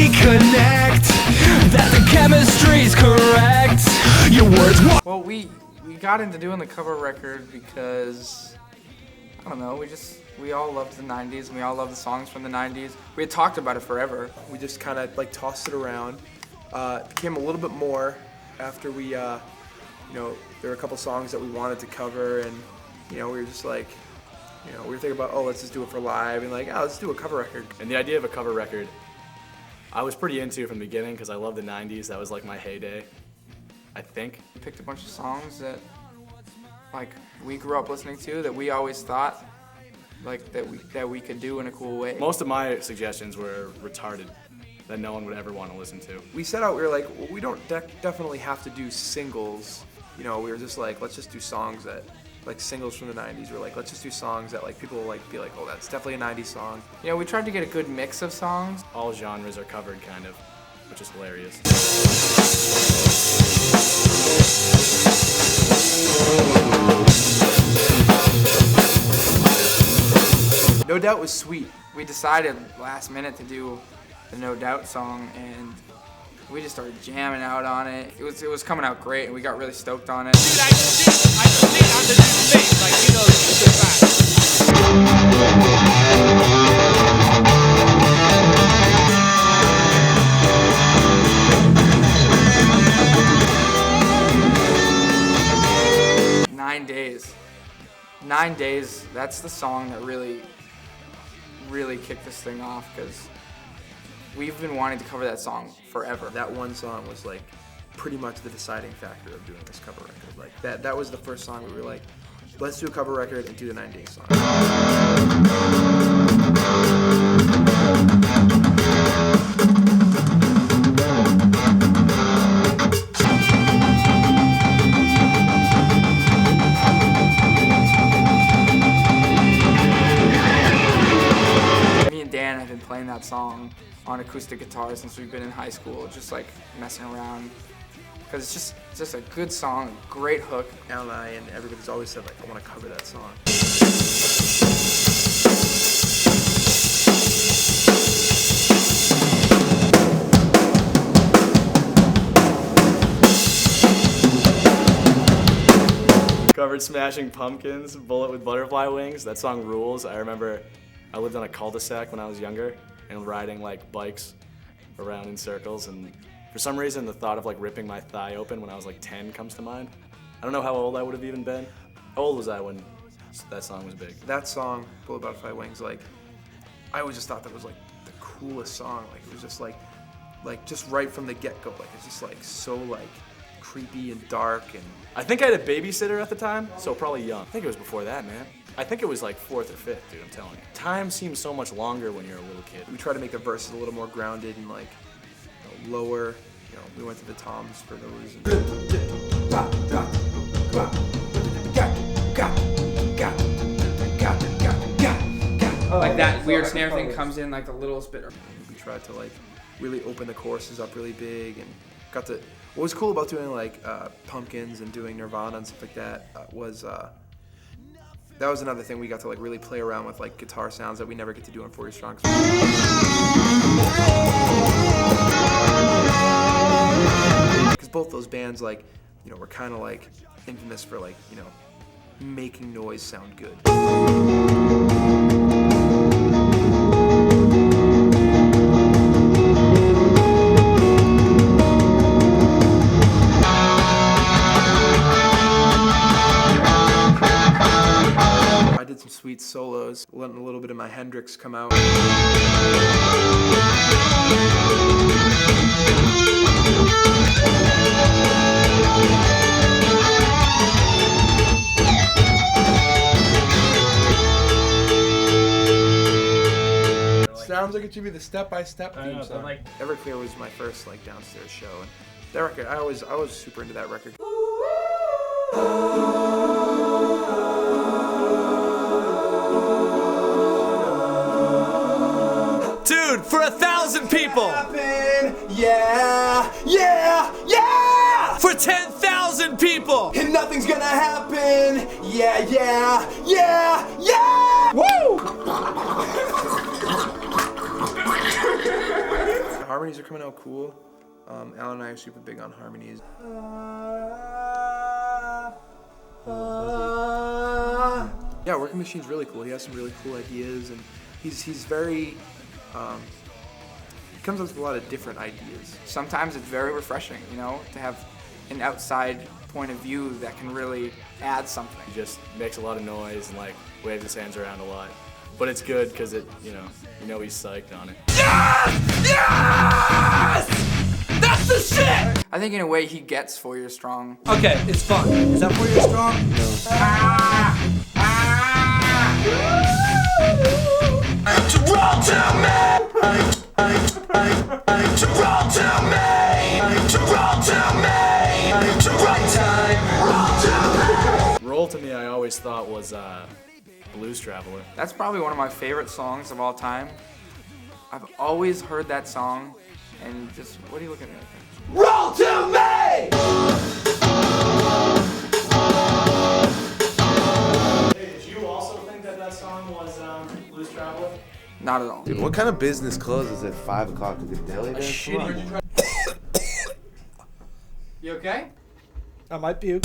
we connect, that the chemistry's correct. Your words. Well, we got into doing the cover record because, I don't know, we all loved the 90s and we all loved the songs from the 90s. We had talked about it forever. We just kind of like tossed it around. Became a little bit more after we, there were a couple songs that we wanted to cover, and we were just like, we were thinking about, oh, let's just do it for live, and like, oh, let's do a cover record. And the idea of a cover record, I was pretty into from the beginning because I love the 90s. That was like my heyday, I think. We picked a bunch of songs that like we grew up listening to that we always thought like that we could do in a cool way. Most of my suggestions were retarded, that no one would ever want to listen to. We set out, we were like, well, we don't definitely have to do singles. We were just like, let's just do songs that, like singles from the 90s. We're like, let's just do songs that like people will like be like, oh, that's definitely a 90s song. We tried to get a good mix of songs. All genres are covered kind of, which is hilarious. No Doubt was sweet. We decided last minute to do the No Doubt song, and we just started jamming out on it. It was coming out great, and we got really stoked on it. Dude, I just did under this face, like, it's a good fact. 9 Days. 9 Days, that's the song that really kicked this thing off, because we've been wanting to cover that song forever. That one song was like pretty much the deciding factor of doing this cover record. Like that was the first song we were like, let's do a cover record and do the 9 Days song. Me and Dan have been playing that song on acoustic guitar since we've been in high school, just like messing around. Because it's just a good song, great hook. Al and I and everybody's always said like, I want to cover that song. Covered Smashing Pumpkins, Bullet with Butterfly Wings. That song rules. I remember I lived on a cul-de-sac when I was younger and riding like bikes around in circles, and for some reason the thought of like ripping my thigh open when I was like 10 comes to mind. I don't know how old I would have even been. How old was I when that song was big? That song, Bullet with Butterfly Wings, like I always just thought that was like the coolest song. Like it was just like just right from the get-go. Like it's just like so like creepy and dark. And I think I had a babysitter at the time, so probably young. I think it was before that, man. I think it was like 4th or 5th, dude, I'm telling you. Time seems so much longer when you're a little kid. we try to make the verses a little more grounded and like lower. We went to the toms for those. Like that weird snare thing comes in like the littlest bit. We tried to like really open the choruses up really big, and got to. What was cool about doing like Pumpkins and doing Nirvana and stuff like that was that was another thing we got to like really play around with, like guitar sounds that we never get to do on 4 Year Strong. Because both those bands like were kind of like infamous for like making noise sound good. Some sweet solos, letting a little bit of my Hendrix come out. Sounds like it should be the step-by-step theme song. Everclear was my first like downstairs show, and that record, I was super into that record. Dude, for 1,000 people! Yeah, yeah, yeah! For 10,000 people! And nothing's gonna happen! Yeah, yeah, yeah, yeah! Woo! Harmony harmonies are coming out cool. Alan and I are super big on harmonies. Yeah, Working Machine's really cool. He has some really cool ideas, and he's very, he comes up with a lot of different ideas. Sometimes it's very refreshing, you know, to have an outside point of view that can really add something. He just makes a lot of noise and like waves his hands around a lot. But it's good because it, you know he's psyched on it. That's the shit! I think in a way he gets 4 Years Strong. Okay, it's fun. Is that 4 Years Strong? No. Roll to me I always thought was Blues Traveler. That's probably one of my favorite songs of all time. I've always heard that song, and just, what are you looking at? Roll to me! Hey, did you also think that song was Blues Traveler? Not at all. Dude, what kind of business closes at 5 o'clock with the daily dance? You okay? I might puke.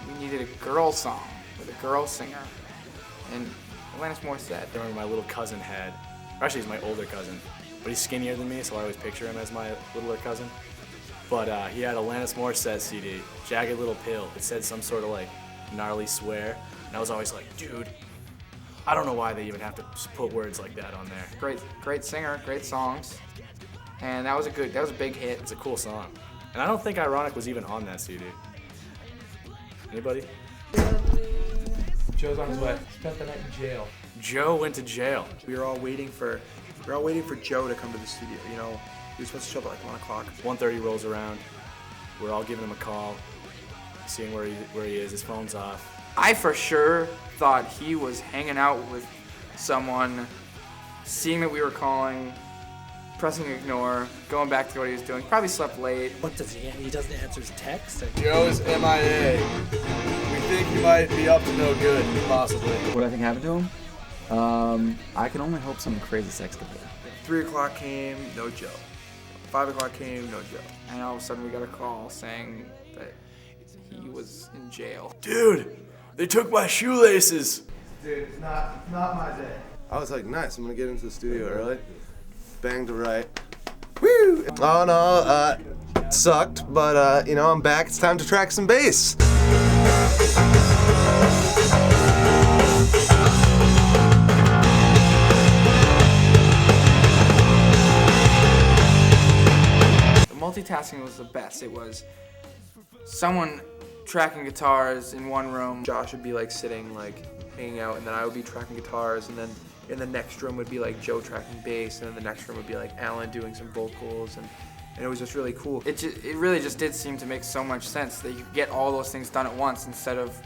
We needed a girl song with a girl singer, and Alanis Morissette. I remember my little cousin had, or actually he's my older cousin, but he's skinnier than me, so I always picture him as my littler cousin. But he had a Alanis Morissette CD, Jagged Little Pill. It said some sort of like gnarly swear, and I was always like, dude, I don't know why they even have to put words like that on there. Great singer, great songs, and that was a big hit. It's a cool song. And I don't think Ironic was even on that CD. Anybody? Joe's on his way. Spent the night in jail. Joe went to jail. We were all waiting for Joe to come to the studio. You know, he was supposed to show up at like 1 o'clock. 1:30 rolls around. We're all giving him a call, seeing where he is. His phone's off. I for sure thought he was hanging out with someone, seeing that we were calling, pressing ignore, going back to what he was doing. Probably slept late. What does he doesn't answer his text? Joe's MIA. We think he might be up to no good, possibly. What I think happened to him? I can only hope some crazy sex did it. 3 o'clock came, no Joe. 5 o'clock came, no Joe. And all of a sudden we got a call saying that he was in jail. Dude, they took my shoelaces. Dude, it's not my day. I was like, nice, I'm gonna get into the studio early. Bang to right. Woo! Oh no, it sucked, but you know, I'm back. It's time to track some bass. Multitasking was the best. It was someone tracking guitars in one room. Josh would be like sitting, like hanging out, and then I would be tracking guitars, and then in the next room would be like Joe tracking bass, and then the next room would be like Alan doing some vocals, and it was just really cool. It really just did seem to make so much sense that you could get all those things done at once instead of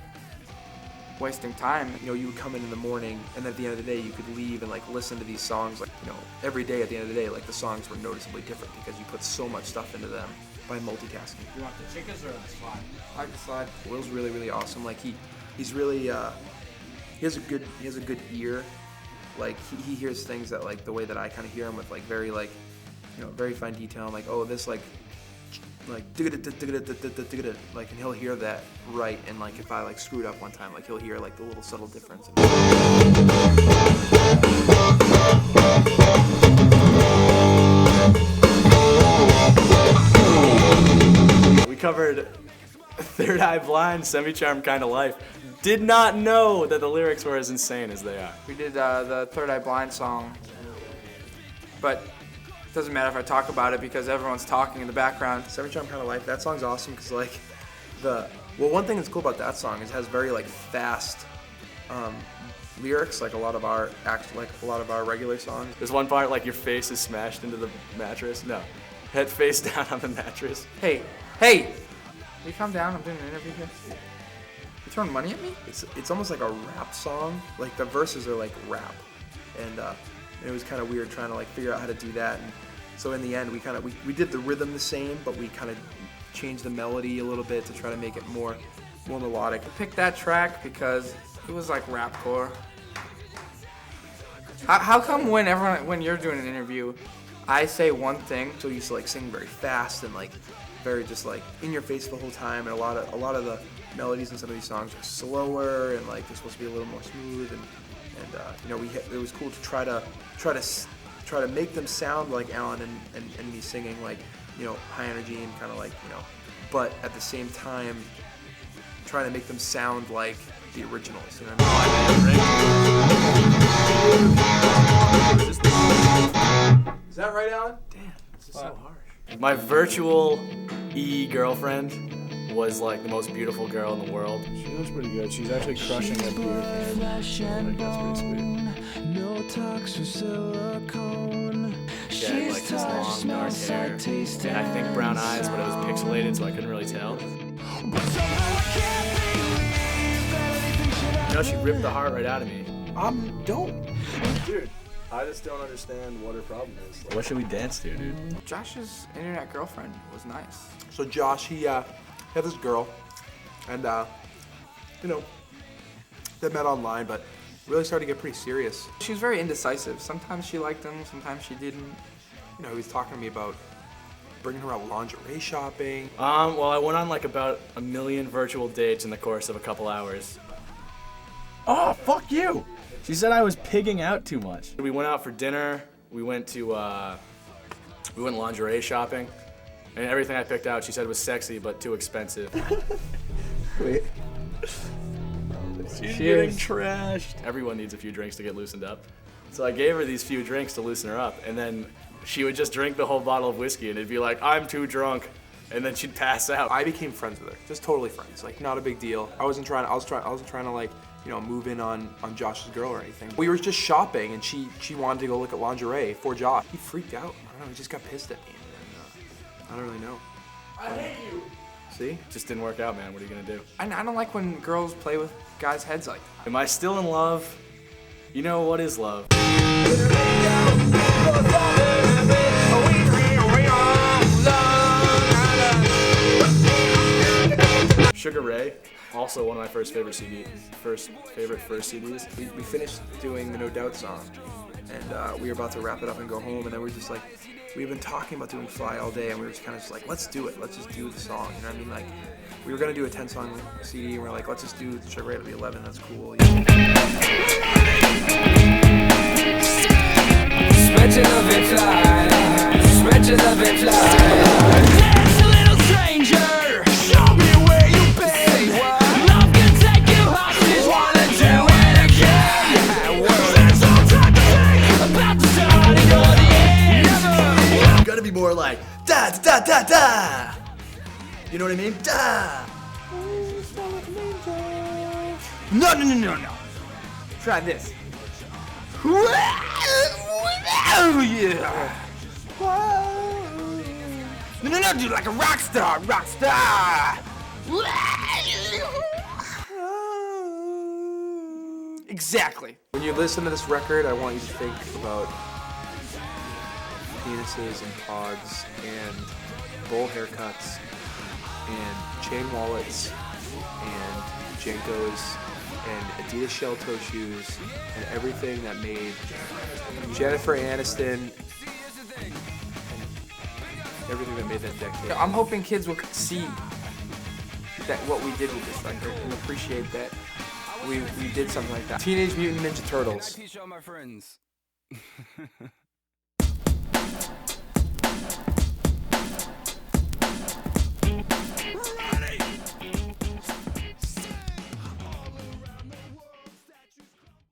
wasting time. You know, you would come in the morning, and at the end of the day, you could leave and like listen to these songs. Like, you know, every day at the end of the day, like the songs were noticeably different because you put so much stuff into them by multitasking. You want the chickens or the slide? I like the slide. Will's really awesome. Like he's really he has a good ear. Like he hears things that like the way that I kind of hear him with like very like, you know, very fine detail. I'm like, oh, this like like, and he'll hear that right, and like if I like screwed up one time, like he'll hear like the little subtle difference. We covered Third Eye Blind, Semi-Charmed Kind of Life. Did not know that the lyrics were as insane as they are. We did the Third Eye Blind song, but it doesn't matter if I talk about it because everyone's talking in the background. Semi-Charmed Kind of Life, that song's awesome because like one thing that's cool about that song is it has very like fast lyrics, like a lot of our regular songs. There's one part like your face is smashed into the mattress. No, head face down on the mattress. Hey, will you calm down? I'm doing an interview here. You throwing money at me? It's almost like a rap song. Like the verses are like rap, and it was kind of weird trying to like figure out how to do that. And so in the end, we did the rhythm the same, but we kind of change the melody a little bit to try to make it more melodic. I picked that track because it was like rapcore. How come when you're doing an interview, I say one thing? So you used to like sing very fast and like very just like in your face the whole time, and a lot of the melodies in some of these songs are slower and like they're supposed to be a little more smooth, and you know, it was cool to try to make them sound like Alan and me singing, like, you know, high energy and kind of like, you know, but at the same time trying to make them sound like the originals, you know what I mean? Is that right, Alan? Damn, this is so harsh. My virtual girlfriend was like the most beautiful girl in the world. She looks pretty good. She's actually crushing that beer can. Like, that's pretty sweet. No talks for silicone. She had like this long dark hair, and I think brown eyes, but it was pixelated, so I couldn't really tell. You know, she ripped the heart right out of me. Don't. Dude, I just don't understand what her problem is. Like, What should we dance to, dude? Josh's internet girlfriend was nice. So Josh, he had this girl, and you know, they met online, but really started to get pretty serious. She was very indecisive. Sometimes she liked him, sometimes she didn't. You know, he was talking to me about bringing her out lingerie shopping. Well, I went on like about 1 million virtual dates in the course of a couple hours. Oh, fuck you! She said I was pigging out too much. We went out for dinner. We went lingerie shopping, and everything I picked out, she said was sexy but too expensive. Wait. She's getting trashed. Everyone needs a few drinks to get loosened up. So I gave her these few drinks to loosen her up, and then she would just drink the whole bottle of whiskey, and it'd be like, I'm too drunk, and then she'd pass out. I became friends with her, just totally friends, like not a big deal. I wasn't trying to like, you know, move in on Josh's girl or anything. We were just shopping, and she wanted to go look at lingerie for Josh. He freaked out. I don't know. He just got pissed at me, and I don't really know. I hate you. See? Just didn't work out, man. What are you gonna do? I don't like when girls play with guys' heads like that. Am I still in love? You know, what is love? Sugar Ray, also one of my first favorite CDs. First CDs. We finished doing the No Doubt song, and we were about to wrap it up and go home, and then we were just like, we've been talking about doing Fly all day, and we were just kind of just like, let's do it. Let's just do the song. You know what I mean? Like, we were gonna do a 10-song CD, and we're like, let's just do Sugar Ray. It'll be 11. That's cool. Stretching of it fly, stretching of it fly. Dance a little stranger, show me where you've been. Love can take you hostage, wanna do it again. There's no time to think about the starting or the end. You gotta be more like da da da da da. You know what I mean? Da. No. Try this. Oh yeah. No, dude, like a rock star. Exactly. When you listen to this record, I want you to think about penises and pods and bowl haircuts and chain wallets and Jenkos and Adidas shell toe shoes and everything that made Jennifer Aniston and everything that made that decade. I'm hoping kids will see that what we did with this record and appreciate that we did something like that. Teenage Mutant Ninja Turtles. Show my friends.